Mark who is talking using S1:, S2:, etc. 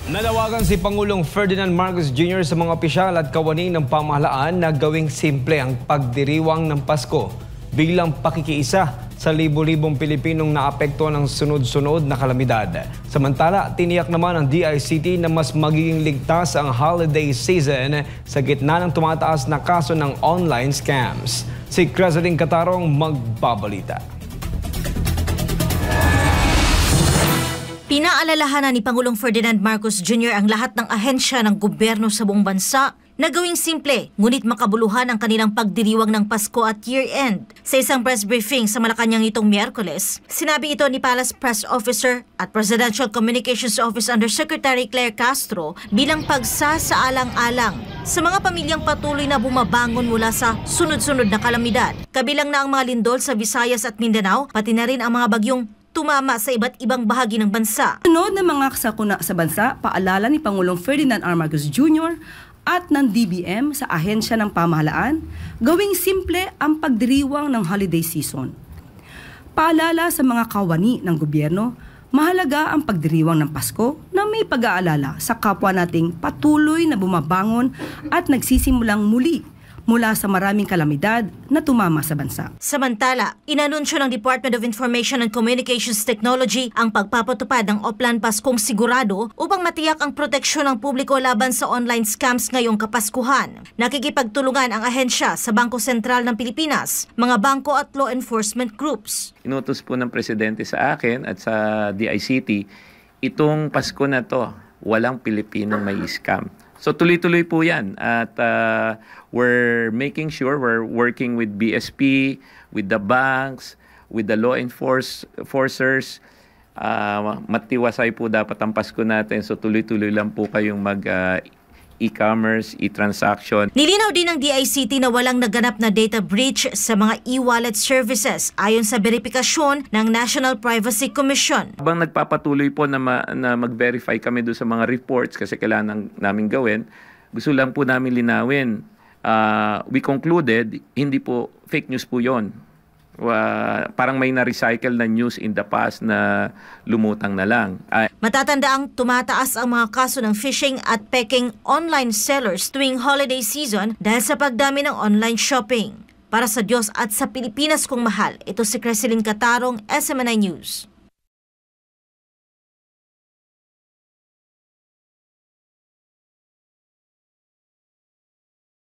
S1: Nanawagan si Pangulong Ferdinand Marcos Jr. sa mga opisyal at kawani ng pamahalaan na gawing simple ang pagdiriwang ng Pasko bilang pakikiisa sa libo-libong Pilipinong naapektuhan ng sunod-sunod na kalamidad. Samantala, tiniyak naman ng DICT na mas magiging ligtas ang holiday season sa gitna ng tumataas na kaso ng online scams. Si Creseline Catarong magbabalita.
S2: Pinaalalahanan ni Pangulong Ferdinand Marcos Jr. ang lahat ng ahensya ng gobyerno sa buong bansa na gawing simple ngunit makabuluhan ang kanilang pagdiriwang ng Pasko at year-end. Sa isang press briefing sa Malacanang itong Miyerkules, sinabi ito ni Palace Press Officer at Presidential Communications Office Undersecretary Claire Castro bilang pagsasaalang-alang sa mga pamilyang patuloy na bumabangon mula sa sunod-sunod na kalamidad. Kabilang na ang mga lindol sa Visayas at Mindanao, pati na rin ang mga bagyong tumama sa iba't ibang bahagi ng bansa.
S3: Sunod na mga sakuna sa bansa, paalala ni Pangulong Ferdinand R. Marcos Jr. at ng DBM sa ahensya ng pamahalaan, gawing simple ang pagdiriwang ng holiday season. Paalala sa mga kawani ng gobyerno, mahalaga ang pagdiriwang ng Pasko na may pag-aalala sa kapwa nating patuloy na bumabangon at nagsisimulang muli mula sa maraming kalamidad na tumama sa bansa.
S2: Samantala, inanunsyo ng Department of Information and Communications Technology ang pagpapatupad ng Oplan Paskong Sigurado upang matiyak ang proteksyon ng publiko laban sa online scams ngayong Kapaskuhan. Nakikipagtulungan ang ahensya sa Bangko Sentral ng Pilipinas, mga bangko at law enforcement groups.
S4: Inutos po ng Presidente sa akin at sa DICT, itong Pasko na to, walang Pilipinong may scam. So tuloy-tuloy po yan at we're making sure we're working with BSP, with the banks, with the law enforcers. Matiwasay po dapat ang Pasko natin, so tuloy-tuloy lang po kayong e-commerce, e-transaction.
S2: Nilinaw din ng DICT na walang naganap na data breach sa mga e-wallet services ayon sa verifikasyon ng National Privacy Commission.
S4: Habang nagpapatuloy po na mag-verify kami doon sa mga reports kasi kailangan namin gawin, gusto lang po namin linawin. We concluded, hindi po fake news po yon. Parang may na-recycle na news in the past na lumutang na lang.
S2: Matatandaang tumataas ang mga kaso ng phishing at peking online sellers tuwing holiday season dahil sa pagdami ng online shopping. Para sa Diyos at sa Pilipinas kong mahal, ito si Creseline Catarong, SMNI News.